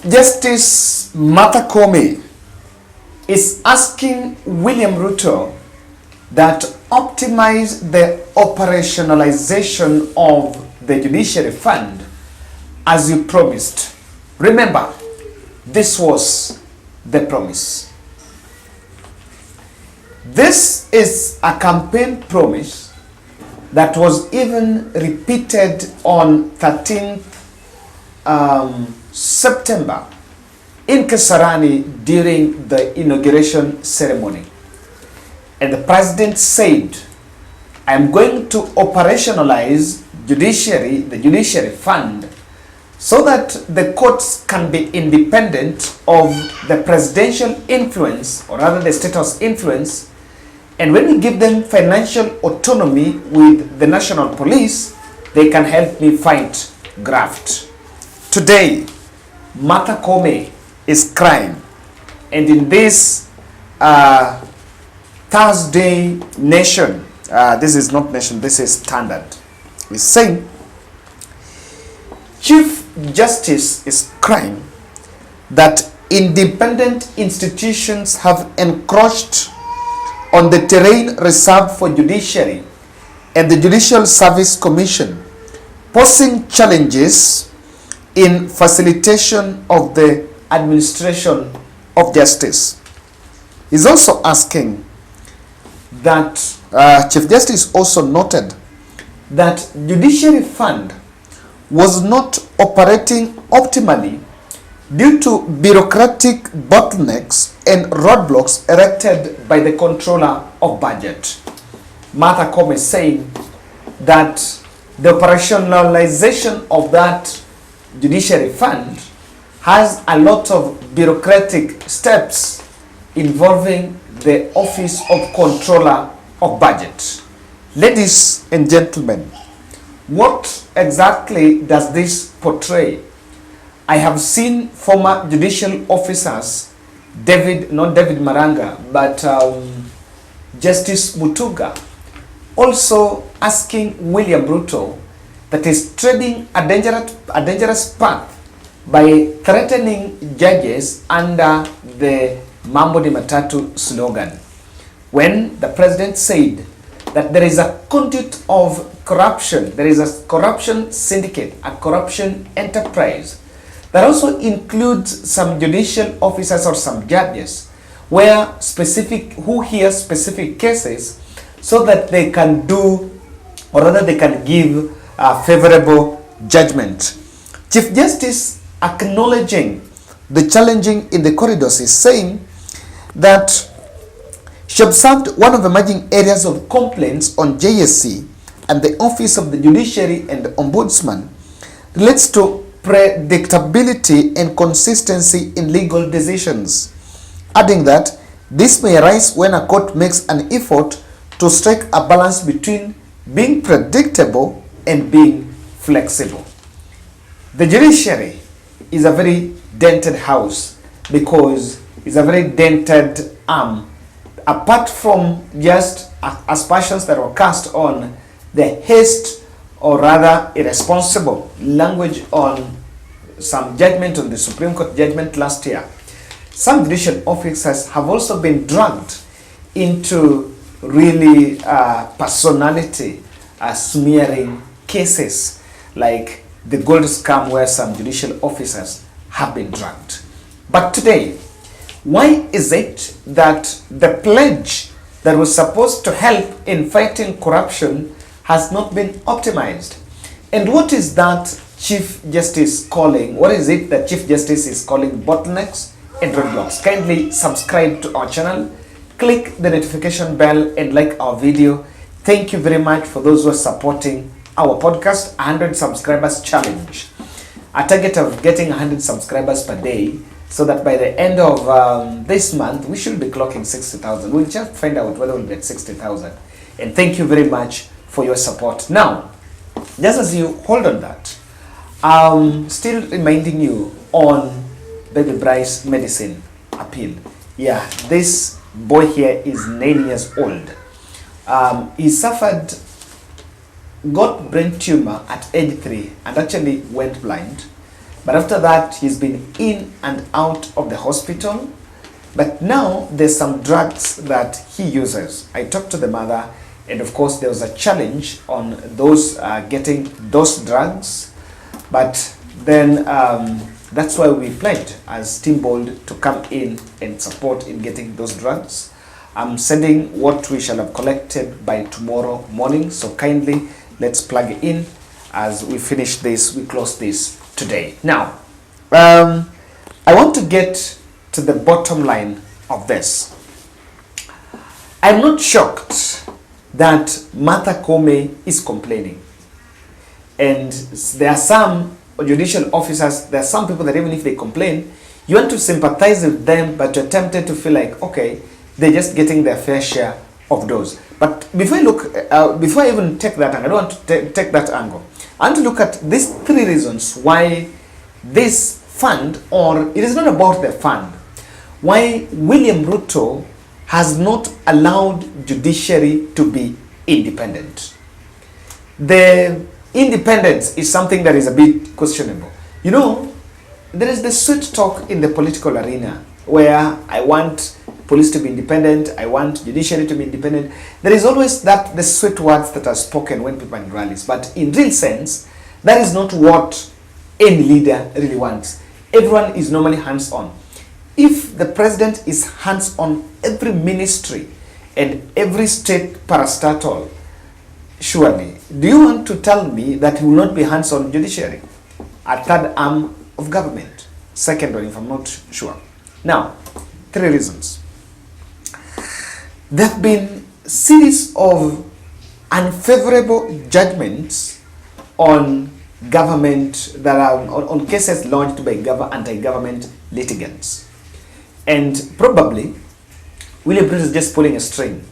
Justice Martha Koome is asking William Ruto that optimize the operationalization of the Judiciary Fund as you promised. Remember, this was the promise. This is a campaign promise that was even repeated on 13th September in Kasarani during the inauguration ceremony. And the president said, I am going to operationalize the Judiciary Fund, so that the courts can be independent of the presidential influence, or rather the state house influence. And when we give them financial autonomy with the national police, they can help me fight graft. Today, Martha Koome is crying. And in this Thursday Nation, this is not Nation, this is Standard, is saying, Chief Justice is crying that independent institutions have encroached on the terrain reserved for judiciary and the Judicial Service Commission, posing challenges in facilitation of the administration of justice. He's also asking that Chief Justice also noted that Judiciary Fund was not operating optimally due to bureaucratic bottlenecks and roadblocks erected by the controller of budget. Martha Koome is saying that the operationalization of that Judiciary Fund has a lot of bureaucratic steps involving the Office of Controller of Budget. Ladies and gentlemen, what exactly does this portray? I have seen former judicial officers, not David Maranga, but Justice Mutuga, also asking William Ruto that is treading a dangerous path by threatening judges under the Mambo de Matatu slogan. When the president said that there is a conduit of corruption, there is a corruption syndicate, a corruption enterprise that also includes some judicial officers or some judges who hear specific cases so that they can do, or rather they can give a favorable judgment. Chief Justice, acknowledging the challenging in the corridors, is saying that she observed one of the emerging areas of complaints on JSC and the Office of the Judiciary and the Ombudsman relates to predictability and consistency in legal decisions, adding that this may arise when a court makes an effort to strike a balance between being predictable and being flexible. The judiciary is a very dented house because it's a very dented arm. Apart from just aspersions that were cast on the haste, or rather irresponsible language on some judgment, on the Supreme Court judgment last year, some judicial officers have also been dragged into really personality smearing cases like the gold scam, where some judicial officers have been dragged. But today, why is it that the pledge that was supposed to help in fighting corruption has not been optimized? And what is that Chief Justice calling? What is it that Chief Justice is calling bottlenecks and roadblocks? Kindly subscribe to our channel, click the notification bell and like our video. Thank you very much for those who are supporting our podcast. 100 subscribers challenge. A target of getting 100 subscribers per day, so that by the end of this month, we should be clocking 60,000. We'll just find out whether we'll get 60,000. And thank you very much for your support. Now, just as you hold on that, still reminding you on Baby Bryce medicine appeal. Yeah, this boy here is 9 years old. He got brain tumor at age 3 and actually went blind. But after that, he's been in and out of the hospital. But now there's some drugs that he uses. I talked to the mother, and of course there was a challenge on those getting those drugs. But then that's why we pledged as Team Bold to come in and support in getting those drugs. I'm sending what we shall have collected by tomorrow morning. So kindly, let's plug in as we finish this, we close this today. Now, I want to get to the bottom line of this. I'm not shocked that Martha Koome is complaining. And there are some judicial officers, there are some people that even if they complain, you want to sympathize with them, but you're tempted to feel like, okay, they're just getting their fair share of those. But before I look, before I even take that angle, I don't want to take that angle. I want to look at these three reasons why this fund, or it is not about the fund, why William Ruto has not allowed judiciary to be independent. The independence is something that is a bit questionable. You know, there is the sweet talk in the political arena where I want police to be independent, I want judiciary to be independent. There is always the sweet words that are spoken when people are in rallies. But in real sense, that is not what any leader really wants. Everyone is normally hands-on. If the president is hands-on every ministry and every state parastatal, surely, do you want to tell me that he will not be hands-on judiciary? A third arm of government. Second one, if I'm not sure. Now, three reasons. There have been series of unfavorable judgments on government that are on cases launched by anti-government litigants. And probably William Ruto is just pulling a string,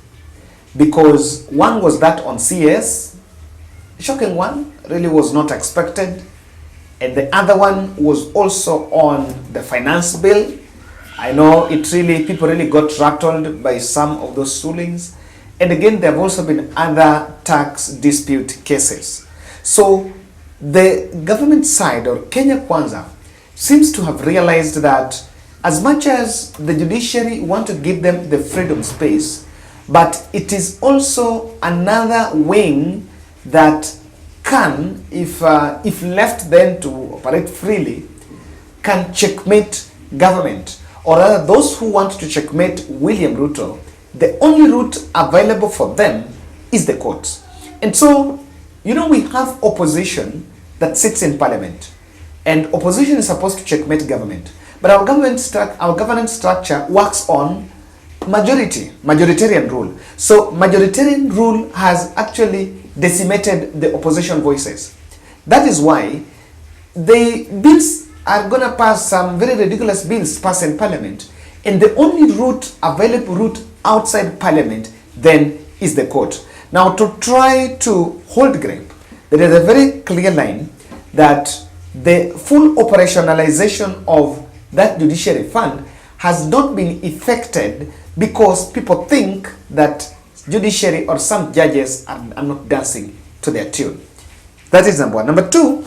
because one was that on CS, shocking one, really was not expected, and the other one was also on the finance bill. I know people really got rattled by some of those rulings. And again, there have also been other tax dispute cases. So the government side, or Kenya Kwanza, seems to have realized that as much as the judiciary want to give them the freedom space, but it is also another wing that can, if left then to operate freely, can checkmate government. Or rather, those who want to checkmate William Ruto, the only route available for them is the courts. And so, you know, we have opposition that sits in parliament, and opposition is supposed to checkmate government. But our governance structure works on majoritarian rule. So majoritarian rule has actually decimated the opposition voices. That is why the bills are going to pass, some very ridiculous bills pass in parliament, and the only available route outside parliament then is the court. Now, to try to hold grip, there is a very clear line that the full operationalization of that judiciary fund has not been effected because people think that judiciary or some judges are not dancing to their tune. That is number one. Number two,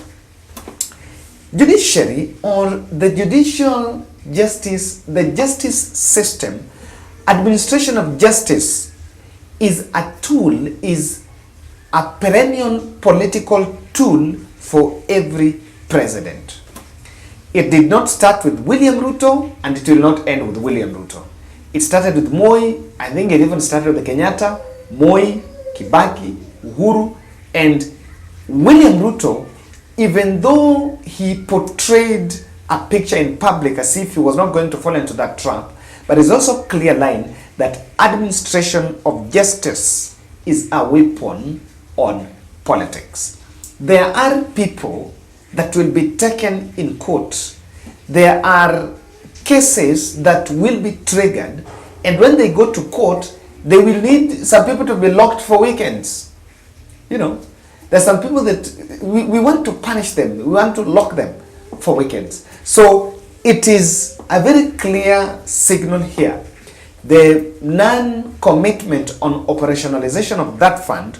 judiciary, or the judicial justice, the justice system, administration of justice is a tool, is a perennial political tool for every president. It did not start with William Ruto, and it will not end with William Ruto. It started with Moi, I think it even started with the Kenyatta, Moi, Kibaki, Uhuru, and William Ruto, even though he portrayed a picture in public as if he was not going to fall into that trap, but it's also a clear line that administration of justice is a weapon on politics. There are people that will be taken in court. There are cases that will be triggered, and when they go to court, they will need some people to be locked for weekends. You know, there's some people that we want to punish them, we want to lock them for weekends. So it is a very clear signal here. The non-commitment on operationalization of that fund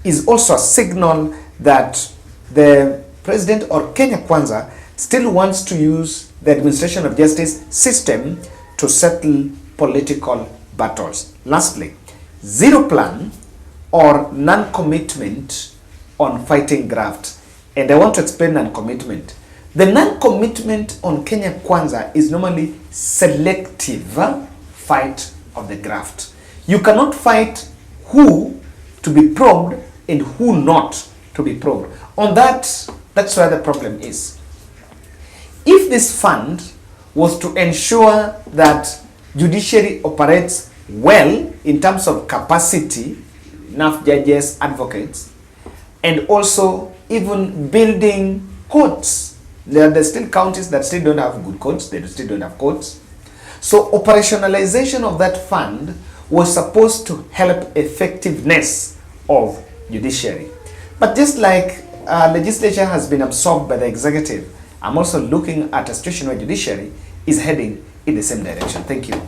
is also a signal that the president, or Kenya Kwanza, still wants to use the administration of justice system to settle political battles. Lastly, zero plan or non-commitment on fighting graft. And I want to explain non-commitment. The non-commitment on Kenya Kwanza is normally selective fight of the graft. You cannot fight who to be probed and who not to be probed. On that, that's where the problem is. If this fund was to ensure that judiciary operates well in terms of capacity, enough judges, advocates, and also even building courts. There's still counties that still don't have good courts, they still don't have courts. So operationalization of that fund was supposed to help effectiveness of judiciary. But just like legislature has been absorbed by the executive, I'm also looking at a situation where judiciary is heading in the same direction. Thank you.